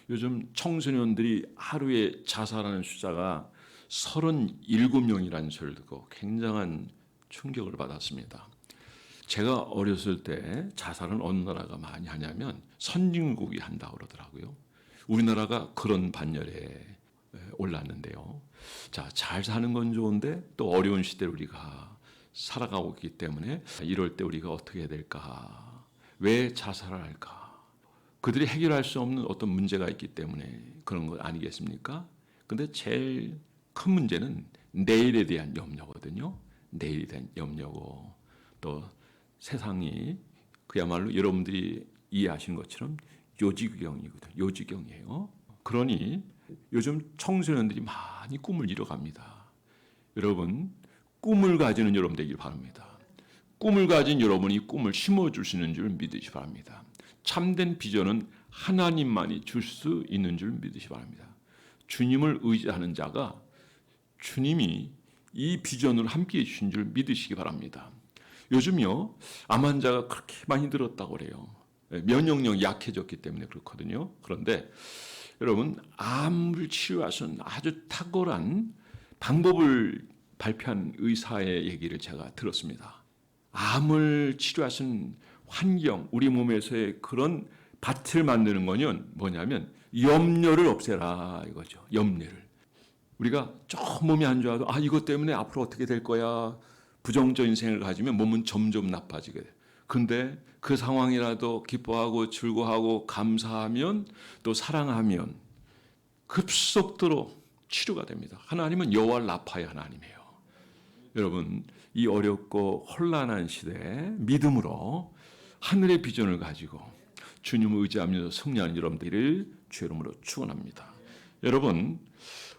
요즘 청소년들이 하루에 자살하는 숫자가 37명이라는 소리를 듣고 굉장한 충격을 받았습니다. 제가 어렸을 때 자살은 어느 나라가 많이 하냐면 선진국이 한다고 그러더라고요. 우리나라가 그런 반열에 올랐는데요. 자, 잘 사는 건 좋은데 또 어려운 시대를 우리가 살아가고 있기 때문에 이럴 때 우리가 어떻게 해야 될까? 왜 자살을 할까? 그들이 해결할 수 없는 어떤 문제가 있기 때문에 그런 거 아니겠습니까? 근데 제일 큰 문제는 내일에 대한 염려거든요. 내일에 대한 염려고 또 세상이 그야말로 여러분들이 이해하시는 것처럼 요지경이거든요. 요지경이에요. 그러니 요즘 청소년들이 많이 꿈을 이뤄갑니다. 여러분, 꿈을 가지는 여러분 되길 바랍니다. 꿈을 가진 여러분이 꿈을 심어줄 수 있는 줄 믿으시 바랍니다. 참된 비전은 하나님만이 줄 수 있는 줄 믿으시 바랍니다. 주님을 의지하는 자가 주님이 이 비전을 함께해 주신 줄 믿으시기 바랍니다. 요즘요, 암 환자가 그렇게 많이 늘었다고 그래요. 면역력이 약해졌기 때문에 그렇거든요. 그런데 여러분, 암을 치료할 수 있는 아주 탁월한 방법을 발표한 의사의 얘기를 제가 들었습니다. 암을 치료할 수 있는 환경, 우리 몸에서의 그런 밭을 만드는 거는 뭐냐면 염려를 없애라 이거죠. 염려를. 우리가 좀 몸이 안 좋아도 이것 때문에 앞으로 어떻게 될 거야. 부정적인 생각을 가지면 몸은 점점 나빠지게 돼요. 근데 그 상황이라도 기뻐하고 즐거워하고 감사하면 또 사랑하면 급속도로 치료가 됩니다. 하나님은 여호와 라파의 하나님이에요. 여러분, 이 어렵고 혼란한 시대에 믿음으로 하늘의 비전을 가지고 주님을 의지하면서 승리하는 여러분들을 주의 이름으로 축원합니다. 여러분,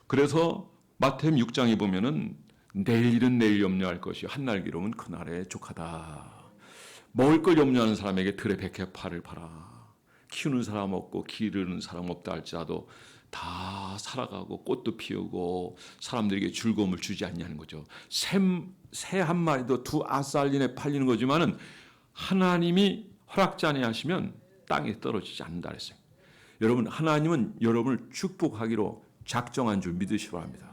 그래서 마태복음 6장에 보면은 내일 일은 내일 염려할 것이 한날 기름은 그날에 족하다. 먹을 걸 염려하는 사람에게 들의 백해파를 팔아. 키우는 사람 없고 기르는 사람 없다 할지라도 다 살아가고 꽃도 피우고 사람들에게 즐거움을 주지 않냐는 거죠. 새 한 마리도 두 아살린에 팔리는 거지만은 하나님이 허락지 아니하시면 땅에 떨어지지 않는다 그랬어요. 여러분, 하나님은 여러분을 축복하기로 작정한 줄 믿으시기 바랍니다.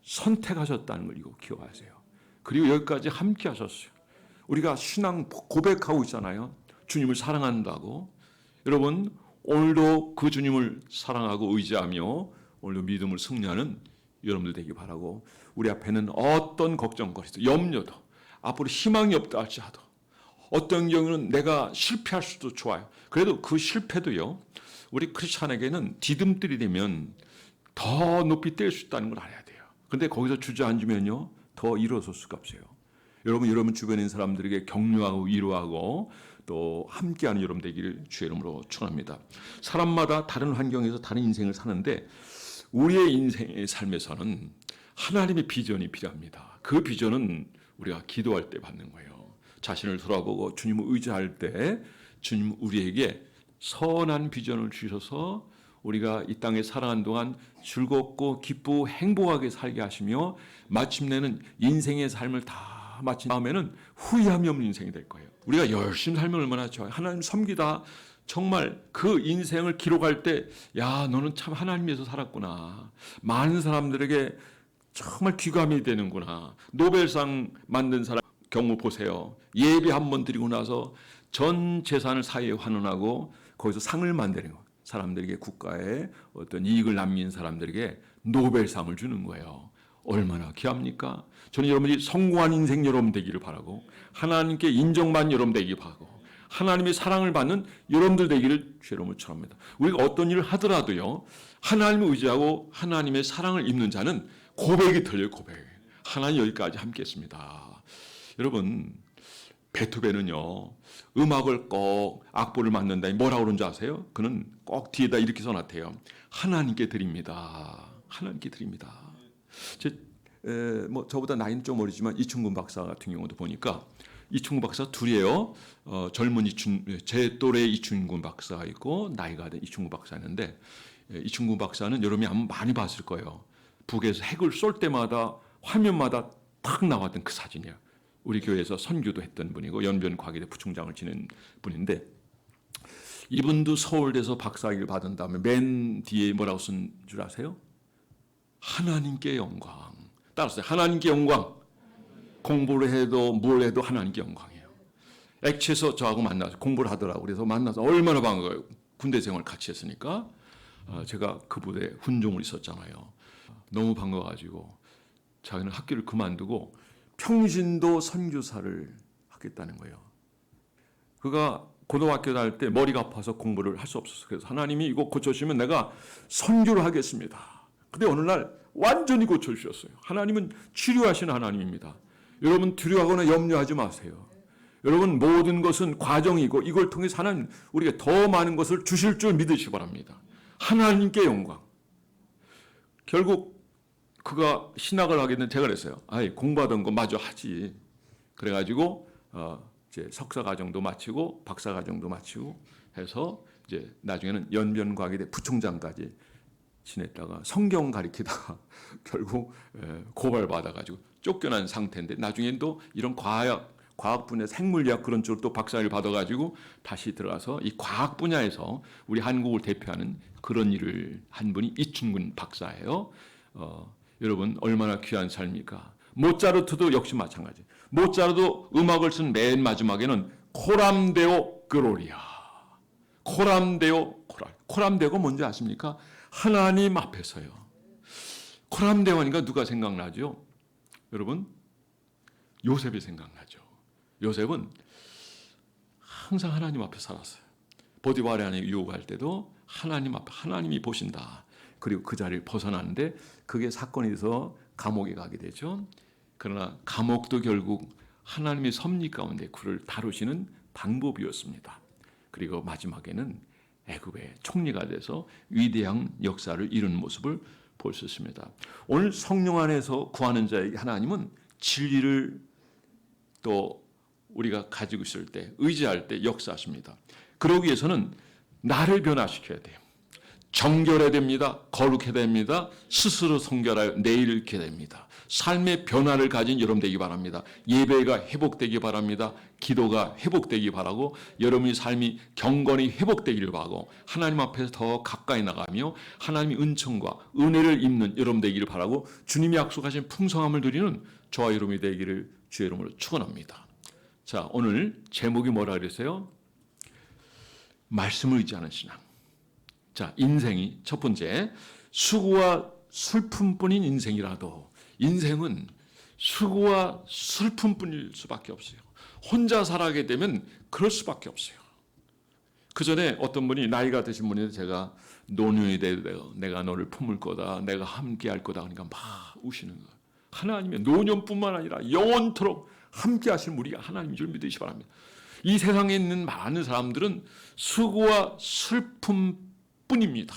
선택하셨다는 걸 이거 기억하세요. 그리고 여기까지 함께 하셨어요. 우리가 신앙 고백하고 있잖아요. 주님을 사랑한다고. 여러분, 오늘도 그 주님을 사랑하고 의지하며 오늘도 믿음을 승리하는 여러분들 되기 바라고, 우리 앞에는 어떤 걱정거리도 염려도 앞으로 희망이 없다 할지라도 어떤 경우는 내가 실패할 수도 좋아요. 그래도 그 실패도요, 우리 크리스찬에게는 디딤돌이 되면 더 높이 뗄 수 있다는 걸 알아야 돼요. 그런데 거기서 주저앉으면요, 더 일어설 수가 없어요. 여러분 주변에 있는 사람들에게 격려하고 위로하고 또 함께하는 여러분 되기를 주의 이름으로 축원합니다. 사람마다 다른 환경에서 다른 인생을 사는데 우리의 인생의 삶에서는 하나님의 비전이 필요합니다. 그 비전은 우리가 기도할 때 받는 거예요. 자신을 돌아보고 주님을 의지할 때 주님 우리에게 선한 비전을 주셔서 우리가 이 땅에 살아가는 동안 즐겁고 기쁘고 행복하게 살게 하시며 마침내는 인생의 삶을 다 마친 다음에는 후회함이 없는 인생이 될 거예요. 우리가 열심히 살면 얼마나 좋아요. 하나님 섬기다 정말 그 인생을 기록할 때, 야, 너는 참 하나님 위해서 살았구나. 많은 사람들에게 정말 귀감이 되는구나. 노벨상 만든 사람 경우 보세요. 예배 한 번 드리고 나서 전 재산을 사회에 환원하고 거기서 상을 만드는 거예요. 사람들에게 국가에 어떤 이익을 남긴 사람들에게 노벨상을 주는 거예요. 얼마나 귀합니까? 저는 여러분이 성공한 인생 여러분 되기를 바라고, 하나님께 인정받는 여러분 되기를 바라고, 하나님의 사랑을 받는 여러분들 되기를 주님으로 축원합니다. 우리가 어떤 일을 하더라도요, 하나님을 의지하고 하나님의 사랑을 입는 자는 고백이 들려요. 고백. 하나님 여기까지 함께했습니다. 여러분, 베토벤은요, 음악을 꼭 악보를 만든다. 뭐라고 그런지 아세요? 그는 꼭 뒤에다 이렇게 써놨대요. 하나님께 드립니다. 하나님께 드립니다. 저보다 나이는 좀 어리지만 이충근 박사 같은 경우도 보니까 이충근 박사 둘이에요. 젊은 제 또래 이충근 박사가 있고 나이가 된 이충근 박사 있는데, 이충근 박사는 여러분이 아마 많이 봤을 거예요. 북에서 핵을 쏠 때마다 화면마다 탁 나왔던 그 사진이에요. 우리 교회에서 선교도 했던 분이고 연변 과기대 부총장을 지낸 분인데, 이분도 서울대에서 박사학위를 받은 다음에 맨 뒤에 뭐라고 쓴 줄 아세요? 하나님께 영광. 따라서 하나님께 영광. 공부를 해도 뭘 해도 하나님께 영광이에요. 액체에서 저하고 만나서 공부를 하더라고요. 그래서 만나서 얼마나 반가워요. 군대 생활 같이 했으니까. 제가 그 부대에 훈종을 있었잖아요. 너무 반가워가지고 자기는 학교를 그만두고 평신도 선교사를 하겠다는 거예요. 그가 고등학교 다닐 때 머리가 아파서 공부를 할 수 없었어요. 그래서 하나님이 이거 고쳐주시면 내가 선교를 하겠습니다. 근데 어느 날 완전히 고쳐주셨어요. 하나님은 치료하시는 하나님입니다. 여러분 두려워하거나 염려하지 마세요. 여러분 모든 것은 과정이고 이걸 통해서 하나님 우리가 더 많은 것을 주실 줄 믿으시기 바랍니다. 하나님께 영광. 결국 그가 신학을 하게 된 제가 그랬어요. 아이 공부하던 거 마저 하지. 그래가지고 이제 석사 과정도 마치고 박사 과정도 마치고 해서 이제 나중에는 연변과학대 부총장까지 지냈다가 성경 가리키다가 결국 고발받아가지고 쫓겨난 상태인데 나중엔 또 이런 과학 분야 생물리학 그런 쪽으로 또 박사를 받아가지고 다시 들어가서 이 과학 분야에서 우리 한국을 대표하는 그런 일을 한 분이 이춘근 박사예요. 여러분 얼마나 귀한 삶입니까? 모차르트도 역시 마찬가지. 모차르트도 음악을 쓴 맨 마지막에는 코람데오 글로리아. 코람데오 코랄. 코람데오가 뭔지 아십니까? 하나님 앞에서요. 코람데오 하니까 누가 생각나죠? 여러분 요셉이 생각나죠. 요셉은 항상 하나님 앞에 살았어요. 보디바르 안에 유혹할 때도 하나님 앞에 하나님이 보신다. 그리고 그 자리를 벗어나는데 그게 사건이 돼서 감옥에 가게 되죠. 그러나 감옥도 결국 하나님의 섭리 가운데 그를 다루시는 방법이었습니다. 그리고 마지막에는 애굽의 총리가 돼서 위대한 역사를 이룬 모습을 볼 수 있습니다. 오늘 성령 안에서 구하는 자에게 하나님은 진리를 또 우리가 가지고 있을 때 의지할 때 역사하십니다. 그러기 위해서는 나를 변화시켜야 돼요. 정결해야 됩니다. 거룩해야 됩니다. 스스로 성결하여 내일을 잃게 됩니다. 삶의 변화를 가진 여러분 되기 바랍니다. 예배가 회복되기 바랍니다. 기도가 회복되기 바라고 여러분의 삶이 경건히 회복되기를 바라고 하나님 앞에서 더 가까이 나가며 하나님의 은총과 은혜를 입는 여러분 되기를 바라고 주님이 약속하신 풍성함을 누리는 저와 여러분이 되기를 주의 이름으로 축원합니다. 자, 오늘 제목이 뭐라 그랬어요? 말씀을 의지하는 신앙. 자, 인생이 첫 번째 수고와 슬픔뿐인 인생이라도 인생은 수고와 슬픔뿐일 수밖에 없어요. 혼자 살아가게 되면 그럴 수밖에 없어요. 그 전에 어떤 분이 나이가 드신 분인데 제가 노년이 되도 내가 너를 품을 거다. 내가 함께할 거다. 그러니까 막 우시는 거예요. 하나님의 노년뿐만 아니라 영원토록 함께하실 우리가 하나님인 줄 믿으시기 바랍니다. 이 세상에 있는 많은 사람들은 수고와 슬픔뿐입니다.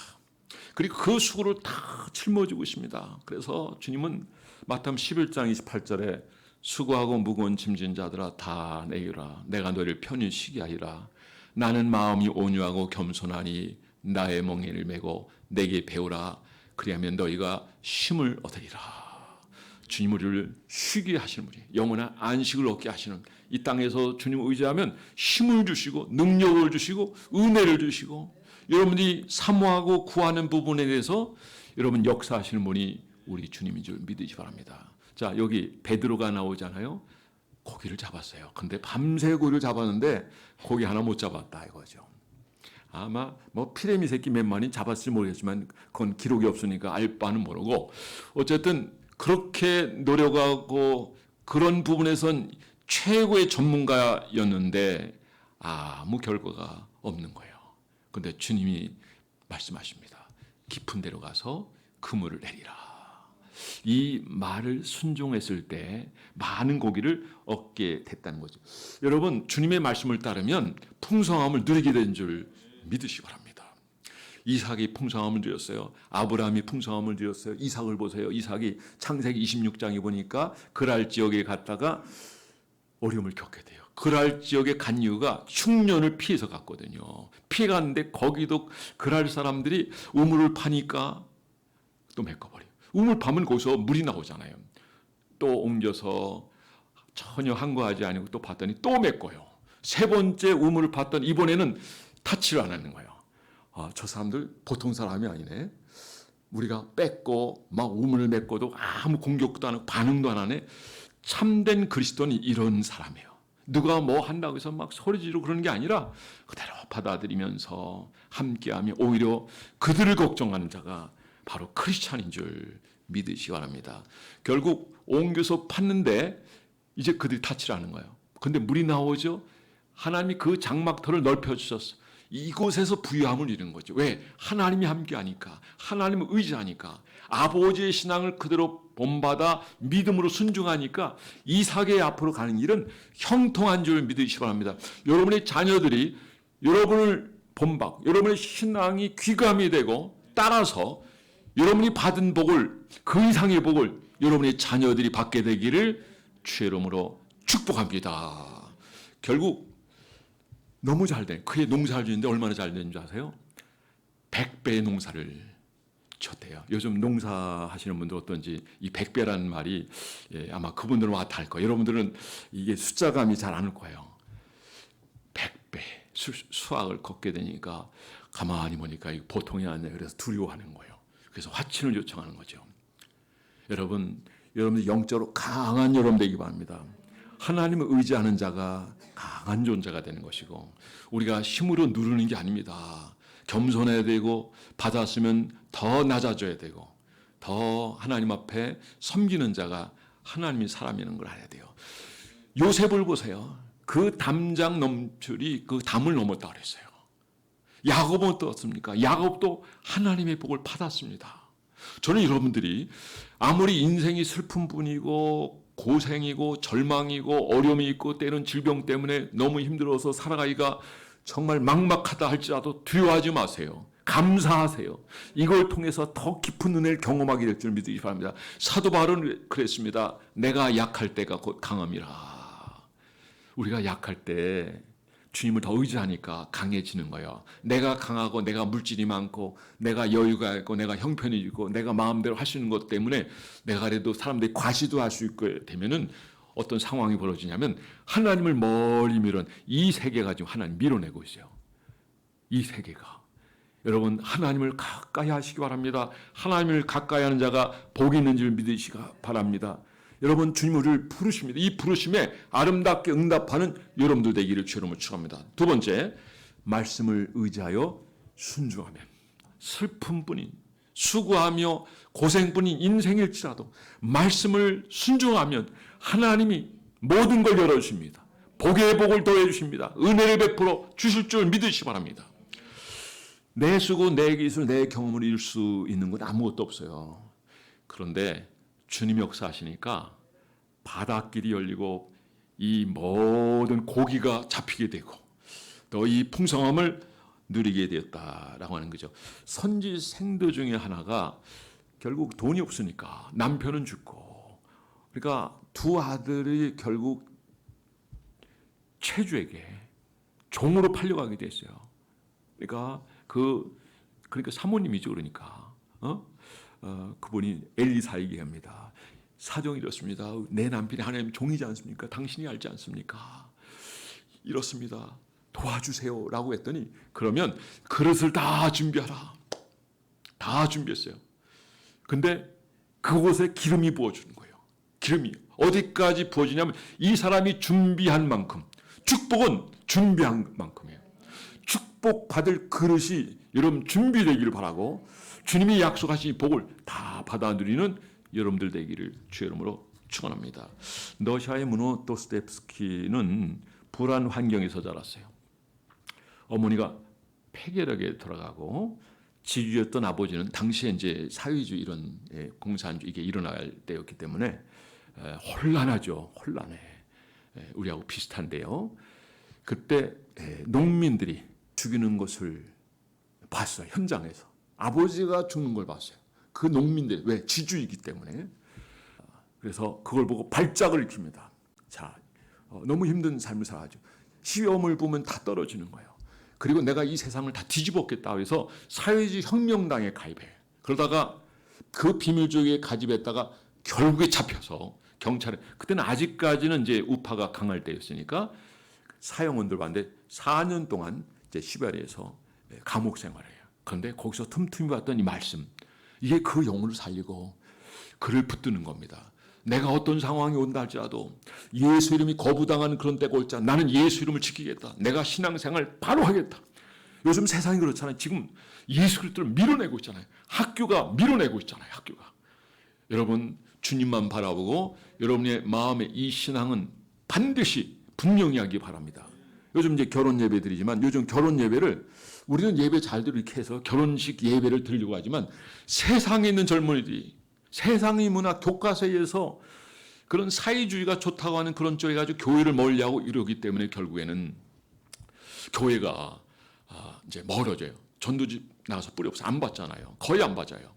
그리고 그 수고를 다 짊어지고 있습니다. 그래서 주님은 마태복음 11장 28절에 수고하고 무거운 짐진 자들아 다 내게라. 내가 너희를 편히 쉬게 하리라. 나는 마음이 온유하고 겸손하니 나의 멍에를 메고 내게 배우라. 그리하면 너희가 쉼을 얻으리라. 주님 우리를 쉬게 하시는 분이 영원한 안식을 얻게 하시는 이 땅에서 주님을 의지하면 힘을 주시고 능력을 주시고 은혜를 주시고 여러분이 사모하고 구하는 부분에 대해서 여러분 역사하시는 분이 우리 주님인 줄 믿으시기 바랍니다. 자, 여기 베드로가 나오잖아요. 고기를 잡았어요. 근데 밤새 고기를 잡았는데 고기 하나 못 잡았다 이거죠. 아마 뭐 피레미 새끼 몇 마리 잡았을지 모르겠지만 그건 기록이 없으니까 알 바는 모르고 어쨌든 그렇게 노력하고 그런 부분에선 최고의 전문가였는데 아무 결과가 없는 거예요. 그런데 주님이 말씀하십니다. 깊은 데로 가서 그물을 내리라. 이 말을 순종했을 때 많은 고기를 얻게 됐다는 거죠. 여러분 주님의 말씀을 따르면 풍성함을 누리게 된 줄 믿으시기 바랍니다. 이삭이 풍성함을 누렸어요. 아브라함이 풍성함을 누렸어요. 이삭을 보세요. 이삭이 창세기 26장에 보니까 그랄 지역에 갔다가 어려움을 겪게 돼요. 그랄 지역에 간 이유가 흉년을 피해서 갔거든요. 피해 갔는데 거기도 그랄 사람들이 우물을 파니까 또 메꿔버려요. 우물 파면 거기서 물이 나오잖아요. 또 옮겨서 전혀 항거하지 않고 또 봤더니 또 메꿔요. 세 번째 우물을 봤더니 이번에는 타치를 안 하는 거예요. 저 사람들 보통 사람이 아니네. 우리가 뺏고 막 우물을 맺고도 아무 공격도 안 하고 반응도 안 하네. 참된 그리스도는 이런 사람이에요. 누가 뭐 한다고 해서 막 소리 지르고 그러는 게 아니라 그대로 받아들이면서 함께하며 오히려 그들을 걱정하는 자가 바로 크리스찬인 줄 믿으시기 바랍니다. 결국 옹교소 팠는데 이제 그들이 타치를 하는 거예요. 근데 물이 나오죠. 하나님이 그 장막터를 넓혀주셨어. 이곳에서 부유함을 이루는 거죠. 왜? 하나님이 함께하니까, 하나님을 의지하니까, 아버지의 신앙을 그대로 본받아 믿음으로 순종하니까 이삭의 앞으로 가는 길은 형통한 줄 믿으시기 바랍니다. 여러분의 자녀들이 여러분을 본받고 여러분의 신앙이 귀감이 되고 따라서 여러분이 받은 복을, 그 이상의 복을 여러분의 자녀들이 받게 되기를 주의 이름으로 축복합니다. 결국 너무 잘 된, 그의 농사를 지는데 얼마나 잘 되는 줄 아세요? 100배의 농사를 졌대요. 요즘 농사하시는 분들 어떤지 이 100배라는 말이 아마 그분들은 와닿을 거예요. 여러분들은 이게 숫자감이 잘 안 올 거예요. 100배 수확을 걷게 되니까 가만히 보니까 이거 보통이 아니에요. 그래서 두려워하는 거예요. 그래서 화친을 요청하는 거죠. 여러분들 영적으로 강한 여러분 되기 바랍니다. 하나님을 의지하는 자가 강한 존재가 되는 것이고 우리가 힘으로 누르는 게 아닙니다. 겸손해야 되고 받았으면 더 낮아져야 되고 더 하나님 앞에 섬기는 자가 하나님의 사람이라는 걸 알아야 돼요. 요셉을 보세요. 그 담장 넘출이 그 담을 넘었다 그랬어요. 야곱은 어떻습니까? 야곱도 하나님의 복을 받았습니다. 저는 여러분들이 아무리 인생이 슬픈 분이고 고생이고 절망이고 어려움이 있고 때는 질병 때문에 너무 힘들어서 살아가기가 정말 막막하다 할지라도 두려워하지 마세요. 감사하세요. 이걸 통해서 더 깊은 은혜를 경험하게 될 줄 믿으시기 바랍니다. 사도 바울은 그랬습니다. 내가 약할 때가 곧 강함이라. 우리가 약할 때 주님을 더 의지하니까 강해지는 거예요. 내가 강하고 내가 물질이 많고 내가 여유가 있고 내가 형편이 있고 내가 마음대로 할 수 있는 것 때문에 내가 그래도 사람들이 과시도 할 수 있게 되면은 어떤 상황이 벌어지냐면 하나님을 멀리 미룬 이 세계가 지금 하나님 밀어내고 있어요. 이 세계가. 여러분 하나님을 가까이 하시기 바랍니다. 하나님을 가까이 하는 자가 복이 있는 줄 믿으시기 바랍니다. 여러분 주님 우리를 부르십니다. 이 부르심에 아름답게 응답하는 여러분들 되기를 주님으로 축원합니다. 두 번째, 말씀을 의지하여 순종하면 슬픔뿐인 수고하며 고생뿐인 인생일지라도 말씀을 순종하면 하나님이 모든 걸 열어주십니다. 복의 복을 더해 주십니다. 은혜를 베풀어 주실 줄 믿으시기 바랍니다. 내 수고, 내 기술, 내 경험을 이룰 수 있는 건 아무것도 없어요. 그런데 주님이 역사하시니까 바닷길이 열리고 이 모든 고기가 잡히게 되고 또 이 풍성함을 누리게 되었다라고 하는 거죠. 선지 생도 중에 하나가 결국 돈이 없으니까 남편은 죽고 그러니까 두 아들이 결국 채주에게 종으로 팔려가게 됐어요. 그러니까 사모님이죠. 그러니까 그분이 엘리사에게 합니다. 사정이 이렇습니다. 내 남편이 하나님 종이지 않습니까? 당신이 알지 않습니까? 이렇습니다. 도와주세요. 라고 했더니 그러면 그릇을 다 준비하라. 다 준비했어요. 근데 그곳에 기름이 부어주는 거예요. 기름이 어디까지 부어지냐면 이 사람이 준비한 만큼 축복은 준비한 만큼이에요. 축복받을 그릇이 여러분 준비되기를 바라고 주님이 약속하신 복을 다 받아 누리는 여러분들 되기를 주의 이름으로 축원합니다. 러시아의 문호 도스토옙스키는 불안 환경에서 자랐어요. 어머니가 폐결핵에 돌아가고 지주였던 아버지는 당시에 이제 사회주의 이런 공산주의 이게 일어날 때였기 때문에 혼란하죠. 혼란해. 우리하고 비슷한데요. 그때 농민들이 죽이는 것을 봤어요. 현장에서. 아버지가 죽는 걸 봤어요. 그 농민들, 왜? 지주이기 때문에. 그래서 그걸 보고 발작을 일으킵니다. 자, 너무 힘든 삶을 살아가죠. 시험을 보면 다 떨어지는 거예요. 그리고 내가 이 세상을 다 뒤집었겠다 해서 사회주의 혁명당에 가입해요. 그러다가 그 비밀주의에 가입했다가 결국에 잡혀서 경찰에, 그때는 아직까지는 이제 우파가 강할 때였으니까 사형원들 봤는데 4년 동안 이제 시베리아에서 감옥 생활해요. 그런데 거기서 틈틈이 봤던 이 말씀, 이게 그 영혼을 살리고 그를 붙드는 겁니다. 내가 어떤 상황이 온다 할지라도 예수 이름이 거부당하는 그런 때가 올자 나는 예수 이름을 지키겠다. 내가 신앙생활 바로 하겠다. 요즘 세상이 그렇잖아요. 지금 예수 그리스도를 밀어내고 있잖아요. 학교가 밀어내고 있잖아요. 학교가. 여러분 주님만 바라보고 여러분의 마음의 이 신앙은 반드시 분명히 하기 바랍니다. 요즘 이제 결혼 예배 드리지만 요즘 결혼 예배를 우리는 예배 잘들 이렇게 해서 결혼식 예배를 드리려고 하지만 세상에 있는 젊은이들이 세상의 문화 교과서에서 그런 사회주의가 좋다고 하는 그런 쪽에 가지고 교회를 멀리하고 이러기 때문에 결국에는 교회가 이제 멀어져요. 전도집 나가서 뿌리 없어 안 받잖아요. 거의 안 받아요.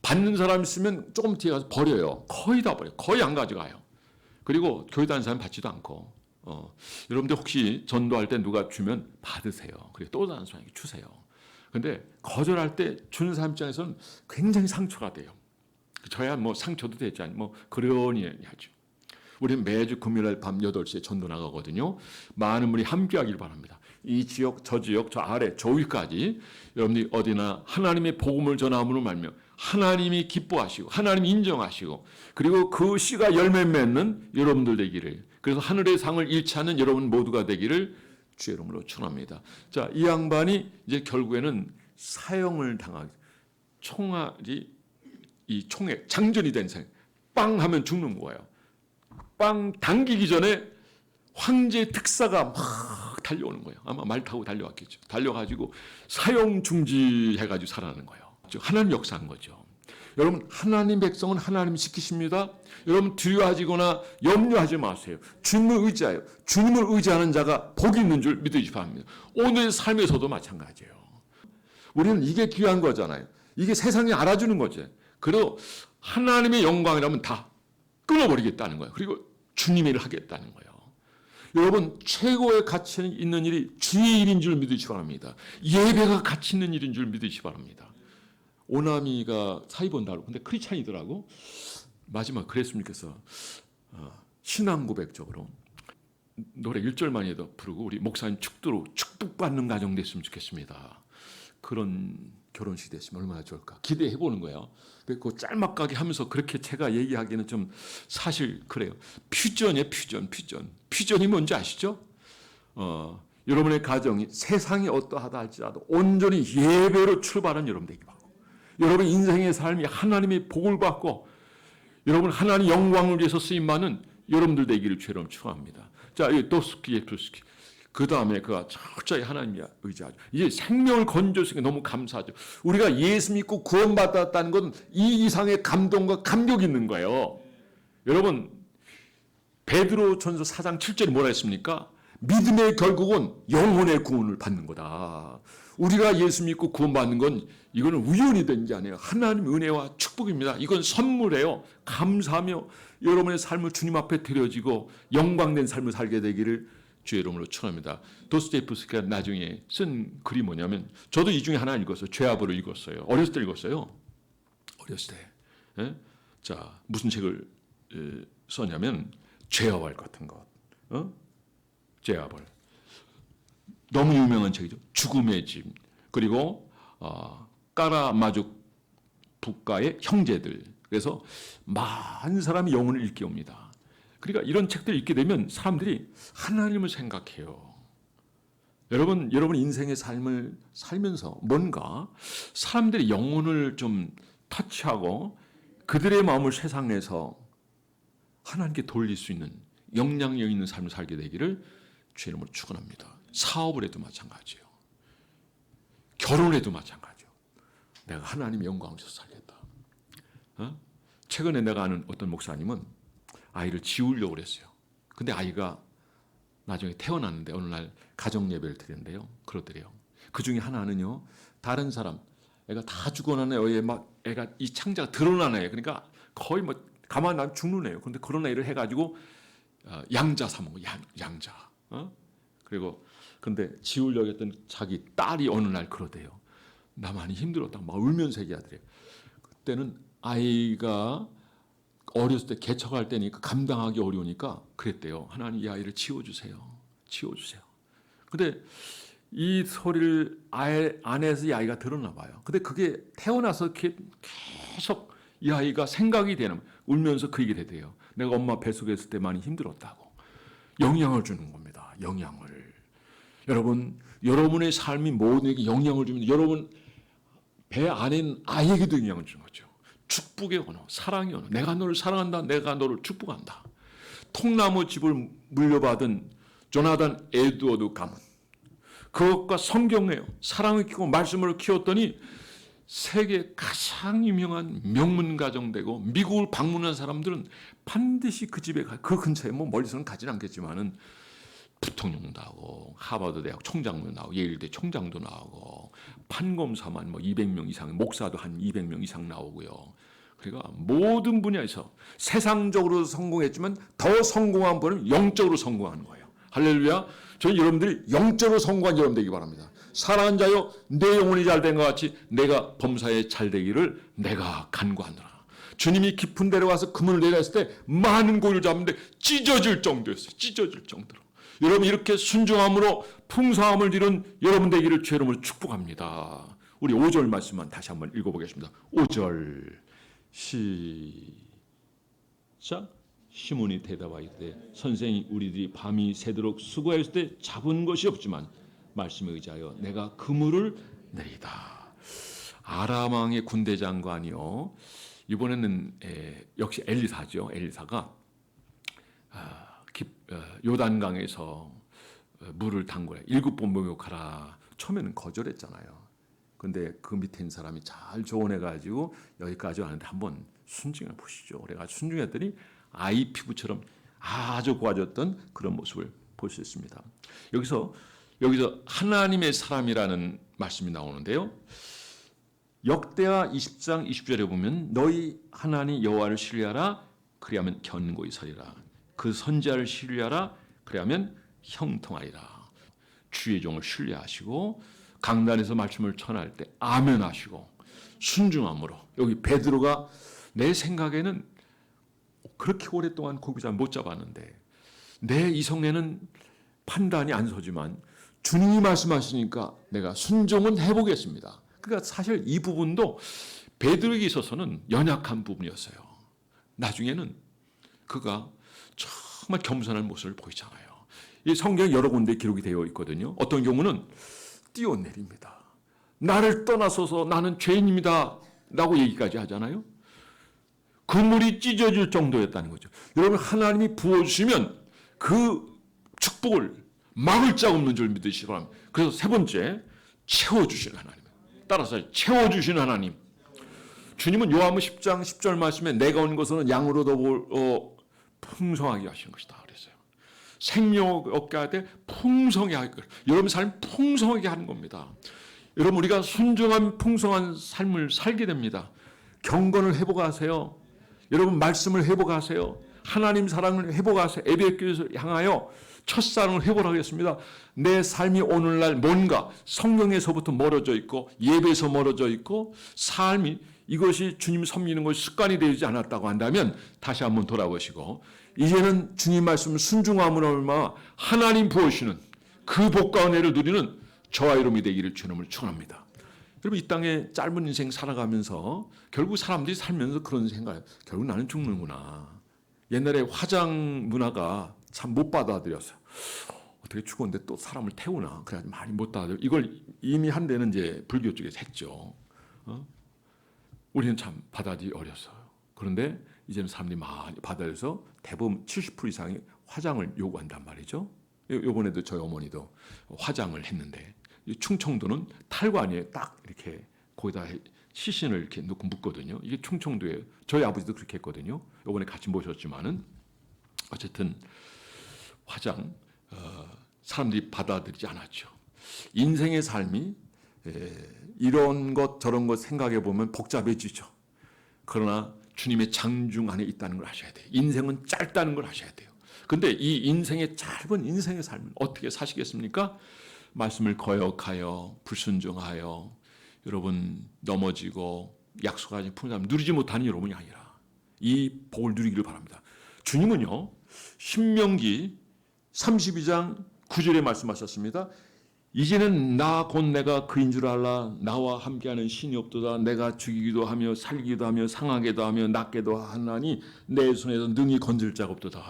받는 사람 있으면 조금 뒤에 가서 버려요. 거의 다 버려요. 거의 안 가져가요. 그리고 교회 다니는 사람 받지도 않고 여러분들 혹시 전도할 때 누가 주면 받으세요. 그리고 또 다른 사람에게 주세요. 근데 거절할 때 주는 사람 입장에서는 굉장히 상처가 돼요. 저야 뭐 상처도 되지 않니 뭐 그러니 하죠. 우리는 매주 금요일 밤 8시에 전도 나가거든요. 많은 분이 함께하길 바랍니다. 이 지역, 저 지역, 저 아래, 저 위까지 여러분들이 어디나 하나님의 복음을 전함으로 말며 하나님이 기뻐하시고 하나님이 인정하시고 그리고 그 씨가 열매 맺는 여러분들 되기를 그래서 하늘의 상을 잃지 않는 여러분 모두가 되기를 주의 이름으로 축원합니다. 자, 이 양반이 이제 결국에는 사형을 당하게 총알이 이 총에 장전이 된 생, 빵 하면 죽는 거예요. 빵 당기기 전에 황제 특사가 막 달려오는 거예요. 아마 말 타고 달려왔겠죠. 달려가지고 사형 중지해가지고 살아나는 거예요. 즉 하나님 역사한 거죠. 여러분 하나님 백성은 하나님이 지키십니다. 여러분 두려워하거나 염려하지 마세요. 주님을 의지하여 주님을 의지하는 자가 복이 있는 줄 믿으시기 바랍니다. 오늘 삶에서도 마찬가지예요. 우리는 이게 귀한 거잖아요. 이게 세상이 알아주는 거죠. 그리고 하나님의 영광이라면 다 끊어버리겠다는 거예요. 그리고 주님의 일을 하겠다는 거예요. 여러분 최고의 가치 있는 일이 주의 일인 줄 믿으시기 바랍니다. 예배가 가치 있는 일인 줄 믿으시기 바랍니다. 오나미가 사이 본다고 근데 크리스찬이더라고. 마지막 그랬으면 좋겠어. 신앙 고백적으로 노래 1절만 해도 부르고 우리 목사님 축복받는 가정 됐으면 좋겠습니다. 그런 결혼식이 됐으면 얼마나 좋을까 기대해 보는 거예요. 그 짤막하게 하면서 그렇게 제가 얘기하기는 좀 사실 그래요. 퓨전이에요. 퓨전이 뭔지 아시죠? 여러분의 가정이 세상이 어떠하다 할지라도 온전히 예배로 출발한 여러분 되기 바라고 여러분 인생의 삶이 하나님의 복을 받고 여러분 하나님 영광을 위해서 쓰임받는 여러분들 되기를 주로 축원합니다. 자, 이 도스키 예프스키 그 다음에 그가 철저히 하나님 의지하죠. 이제 생명을 건져주시니 너무 감사하죠. 우리가 예수 믿고 구원받았다는 건 이 이상의 감동과 감격이 있는 거예요. 여러분 베드로 전서 4장 7절에 뭐라 했습니까? 믿음의 결국은 영혼의 구원을 받는 거다. 우리가 예수 믿고 구원받는 건 이거는 우연이 된 게 아니에요. 하나님의 은혜와 축복입니다. 이건 선물이에요. 감사하며 여러분의 삶을 주님 앞에 드려지고 영광된 삶을 살게 되기를 주의 이름으로 축원합니다. 도스토옙스키가 나중에 쓴 글이 뭐냐면 저도 이 중에 하나 읽었어요. 죄아벌을 읽었어요. 어렸을 때 읽었어요. 어렸을 때. 예? 자, 무슨 책을 썼냐면 죄아벌 같은 것. 죄아벌. 너무 유명한 책이죠. 죽음의 집. 그리고 까라마죽 국가의 형제들. 그래서 많은 사람이 영혼을 잃게 옵니다. 그러니까 이런 책들을 읽게 되면 사람들이 하나님을 생각해요. 여러분 인생의 삶을 살면서 뭔가 사람들이 영혼을 좀 터치하고 그들의 마음을 세상에서 하나님께 돌릴 수 있는 영향력 있는 삶을 살게 되기를 주의 이름으로 축원합니다. 사업을 해도 마찬가지예요. 결혼해도 마찬가지예요. 내가 하나님의 영광을 위해서 살겠다. 최근에 내가 아는 어떤 목사님은 아이를 지우려고 그랬어요. 근데 아이가 나중에 태어났는데 어느 날 가정 예배를 드렸는데요. 그러더래요. 그 중에 하나는요. 다른 사람 애가 다 죽어난 애에 막 애가 이 창자가 드러난 애. 그러니까 거의 뭐 가만 안 죽는 애예요. 근데 그런 애를 해가지고 양자 삼은 양자. 그리고 근데 지우려고 했던 자기 딸이 어느 날 그러대요. 나 많이 힘들었다. 막 울면서 얘기하더래요. 그때는 아이가 어렸을 때 개척할 때니까 감당하기 어려우니까 그랬대요. 하나님 이 아이를 치워주세요. 치워주세요. 근데 이 소리를 안에서 이 아이가 들었나 봐요. 근데 그게 태어나서 계속 이 아이가 생각이 되는, 울면서 그 얘기를 해대요. 내가 엄마 뱃속에 있을 때 많이 힘들었다고. 영향을 주는 겁니다. 영향을. 여러분, 여러분의 삶이 모두에게 영향을 줍니다. 여러분 배 안에 있는 아이에게도 영향을 주는 거죠. 축복의 언어, 사랑의 언어. 내가 너를 사랑한다. 내가 너를 축복한다. 통나무 집을 물려받은 조나단 에드워드 가문. 그것과 성경이에요. 사랑을 키우고 말씀을 키웠더니 세계 가장 유명한 명문 가정되고, 미국을 방문한 사람들은 반드시 그 집에 그 근처에 뭐 멀리서는 가진 않겠지만은 부통령도 나오고, 하버드 대학 총장도 나오고, 예일대 총장도 나오고, 판검사만 뭐 200명 이상, 목사도 한 200명 이상 나오고요. 그러니까 모든 분야에서 세상적으로 성공했지만 더 성공한 분은 영적으로 성공하는 거예요. 할렐루야. 저는 여러분들이 영적으로 성공한 여러분 되기 바랍니다. 사랑하는 자여, 내 영혼이 잘된 것 같이 내가 범사에 잘되기를 내가 간구하노라. 주님이 깊은 데로 가서 그물을 내렸을 때 많은 고기를 잡는데 찢어질 정도였어요. 찢어질 정도로. 여러분, 이렇게 순종함으로 풍성함을 이룬 여러분 되기를 주 이름으로 축복합니다. 우리 5절 말씀만 다시 한번 읽어보겠습니다. 5절 시작. 시몬이 대답하이르되 선생이 우리들이 밤이 새도록 수고하였을 때 잡은 것이 없지만 말씀에 의지하여 내가 그물을 내리다. 아람 왕의 군대 장관이요, 이번에는 역시 엘리사죠. 엘리사가 요단강에서 물을 담그라, 7번 목욕하라. 처음에는 거절했잖아요. 근데 그 밑에 있는 사람이 잘 조언해가지고 여기까지 왔는데 한번 순종해 보시죠. 그래가 순종했더니 아이 피부처럼 아주 고와졌던 그런 모습을 볼 수 있습니다. 여기서 하나님의 사람이라는 말씀이 나오는데요. 역대하 20장 20절에 보면 너희 하나님 여호와를 신뢰하라. 그리하면 견고히 서리라. 그 선지자를 신뢰하라. 그리하면 형통하리라. 주의 종을 신뢰하시고 강단에서 말씀을 전할 때 아멘하시고 순종함으로. 여기 베드로가 내 생각에는 그렇게 오랫동안 고기 잘 못 잡았는데 내 이성에는 판단이 안 서지만 주님이 말씀하시니까 내가 순종은 해보겠습니다. 그러니까 사실 이 부분도 베드로에게 있어서는 연약한 부분이었어요. 나중에는 그가 정말 겸손한 모습을 보이잖아요. 이 성경에 여러 군데 기록이 되어 있거든요. 어떤 경우는 뛰어내립니다. 나를 떠나서서 나는 죄인입니다 라고 얘기까지 하잖아요. 그물이 찢어질 정도였다는 거죠. 여러분, 하나님이 부어주시면 그 축복을 막을 자 없는 줄 믿으시기 바랍니다. 그래서 세 번째, 채워주시는 하나님. 따라서 채워주시는 하나님. 주님은 요한복음 10장 10절 말씀에 내가 온 것은 양으로 더 풍성하게 하시는 것이다 그랬어요. 생명 얻게 하되 풍성하게 하게. 여러분 삶 풍성하게 하는 겁니다. 여러분, 우리가 순종한 풍성한 삶을 살게 됩니다. 경건을 회복하세요. 여러분, 말씀을 회복하세요. 하나님 사랑을 회복하세요. 예배교회에서 향하여 첫사랑을 회복하겠습니다. 내 삶이 오늘날 뭔가 성경에서부터 멀어져 있고 예배에서 멀어져 있고 삶이 이것이 주님 섬기는 것이 습관이 되지 않았다고 한다면 다시 한번 돌아보시고 이제는 주님 말씀을 순종함으로 얼마 하나님 부으시는 그 복과 은혜를 누리는 저와 여러분이 되기를 주님을 축원합니다. 여러분, 이 땅에 짧은 인생 살아가면서 결국 사람들이 살면서 그런 생각을 해요. 결국 나는 죽는구나. 옛날에 화장 문화가 참 못 받아들였어요. 어떻게 죽었는데 또 사람을 태우나. 그래가지고 많이 못 받아들여. 이걸 이미 한 데는 이제 불교 쪽에서 했죠. 우리는 참 받아들이기 어렸어요. 그런데 이제는 사람들이 많이 받아들여서 대부분 70% 이상이 화장을 요구한단 말이죠. 요번에도 저희 어머니도 화장을 했는데 충청도는 탈관이에요. 딱 이렇게 거기다 시신을 이렇게 넣고 묻거든요. 이게 충청도예요. 저희 아버지도 그렇게 했거든요. 요번에 같이 모셨지만은 어쨌든 화장 사람들이 받아들이지 않았죠. 인생의 삶이 이런 것 저런 것 생각해 보면 복잡해지죠. 그러나 주님의 장중 안에 있다는 걸 아셔야 돼요. 인생은 짧다는 걸 아셔야 돼요. 근데 이 인생의 짧은 인생의 삶은 어떻게 사시겠습니까? 말씀을 거역하여 불순종하여 여러분 넘어지고 약속하지 풍성함 누리지 못하는 여러분이 아니라 이 복을 누리기를 바랍니다. 주님은요, 신명기 32장 9절에 말씀하셨습니다. 이제는 나 곧 내가 그인 줄 알라. 나와 함께하는 신이 없도다. 내가 죽이기도 하며 살기도 하며 상하게도 하며 낫게도 하나니 내 손에서 능히 건질 자가 없도다.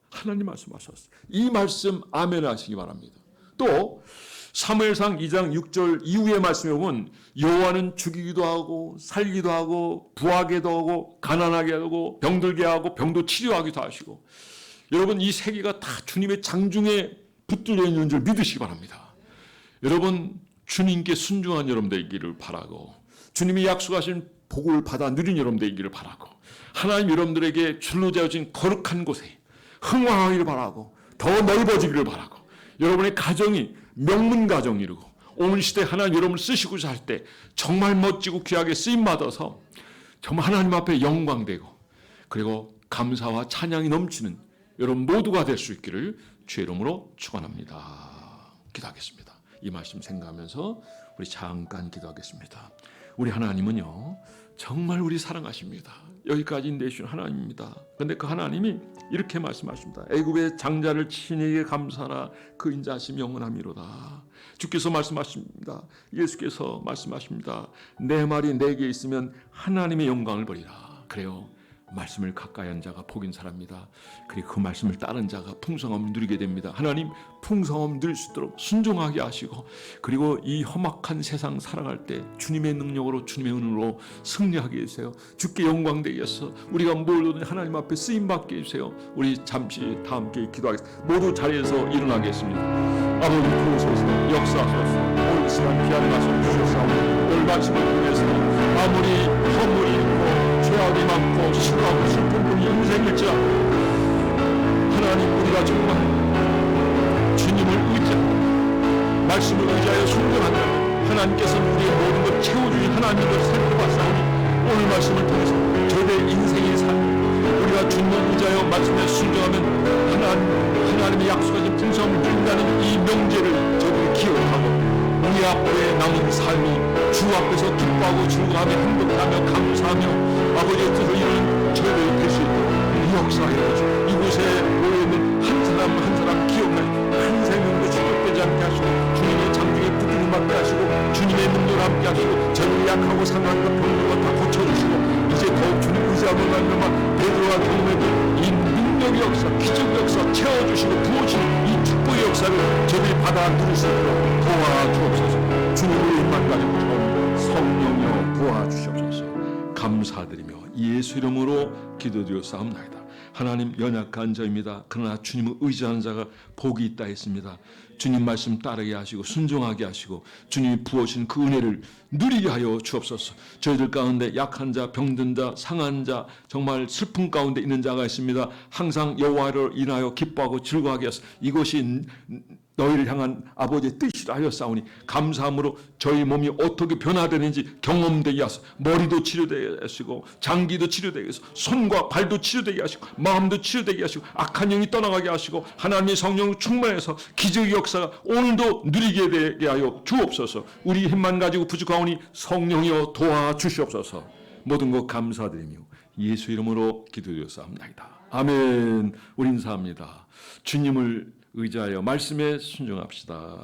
하나님 말씀하셨어요. 이 말씀 아멘 하시기 바랍니다. 또 사무엘상 2장 6절 이후의 말씀에 보면 여호와는 죽이기도 하고 살기도 하고 부하게도 하고 가난하게 하고 병들게 하고 병도 치료하기도 하시고, 여러분 이 세 개가 다 주님의 장중에 붙들려 있는 줄 믿으시기 바랍니다. 여러분 주님께 순종한 여러분 되기를 바라고, 주님이 약속하신 복을 받아 누린 여러분 되기를 바라고, 하나님 여러분들에게 줄로 재어진 거룩한 곳에 흥왕하기를 바라고, 더 넓어지기를 바라고, 여러분의 가정이 명문 가정 이루고 온 시대 하나님 여러분을 쓰시고자 할 때 정말 멋지고 귀하게 쓰임받아서 정말 하나님 앞에 영광되고, 그리고 감사와 찬양이 넘치는 여러분 모두가 될 수 있기를 주의 이름으로 축원합니다. 기도하겠습니다. 이 말씀 생각하면서 우리 잠깐 기도하겠습니다. 우리 하나님은요 정말 우리 사랑하십니다. 여기까지 내신 하나님입니다. 그런데 그 하나님이 이렇게 말씀하십니다. 애굽의 장자를 치신 이에게 감사하라. 그 인자하심 영원함이로다. 주께서 말씀하십니다. 예수께서 말씀하십니다. 내 말이 내게 있으면 하나님의 영광을 버리라. 그래요. 말씀을 가까이 한 자가 복인 사람입니다. 그리고 그 말씀을 따른 자가 풍성함을 누리게 됩니다. 하나님 풍성함을 누릴 수 있도록 순종하게 하시고, 그리고 이 험악한 세상 살아갈 때 주님의 능력으로 주님의 은혜로 승리하게 해주세요. 주께 영광 되게 해서 우리가 모두 하나님 앞에 쓰임받게 해주세요. 우리 잠시 다 함께 기도하겠습니다. 모두 자리에서 일어나겠습니다. 아버지 부으소서, 역사하소서. 올 시간 귀한 말씀 주셨사오니 오늘 말씀을 통해서 아무리 허물이 있고 죄악이 많고 수고하고 슬픈 분이 인생일지라도 하나님 우리가 정말 주님을 의지하고 말씀을 의지하여 순종한다면 하나님께서는 우리의 모든 것 채워주신 하나님을 살펴봤사오니 오늘 말씀을 통해서 저희의 인생의 삶 우리가 주님을 의지하여 말씀에 순종하면 하나님의 약속하신 풍성함을 누린다는 이 명제를 저희들이 기억하고 우리 앞에 남은 삶이 주 앞에서 기뻐하고 즐거워하며 행복하며 감사하며 아버지의 뜻을 이루는 저희들이 될 수 있도록 역사하여 주시고, 이곳에 모여있는 한 사람 한 사람 기억나시고 한 생명도 축복되지 않게 하시고 주님의 장중에 붙들림 받게 하시고 주님의 능력을 함께 하시고 저희를 약하고 상한 것 병들과 다 고쳐주시고 이제 더욱 주님 의지하는 날마다 베드로와 경험했던 이 능력의 역사, 기적의 역사 채워주시고 부어주시는 이 축복의 역사를 저희들이 받아 누릴 수 있도록 도와주옵소서. 주님의 힘만 가지고 성령여 도와주시옵소서. 감사드리며 예수 이름으로 기도드렸사옵나이다. 하나님 연약한 자입니다. 그러나 주님을 의지하는 자가 복이 있다 했습니다. 주님 말씀 따르게 하시고 순종하게 하시고 주님이 부어주신 그 은혜를 누리게 하여 주옵소서. 저희들 가운데 약한 자, 병든 자, 상한 자, 정말 슬픔 가운데 있는 자가 있습니다. 항상 여호와를 인하여 기뻐하고 즐거워하게 하소서. 이것이 너희를 향한 아버지의 뜻이라 하였사오니 감사함으로 저희 몸이 어떻게 변화되는지 경험되게 하소서. 머리도 치료되게 하시고 장기도 치료되게 하시고 손과 발도 치료되게 하시고 마음도 치료되게 하시고 악한 영이 떠나가게 하시고 하나님의 성령을 충만해서 기적의 역사가 오늘도 누리게 되게 하여 주옵소서. 우리 힘만 가지고 부족하오니 성령이여 도와주시옵소서. 모든 것 감사드리며 예수 이름으로 기도드렸사옵나이다. 아멘. 우리 인사합니다. 주님을 의지하여 말씀에 순종합시다.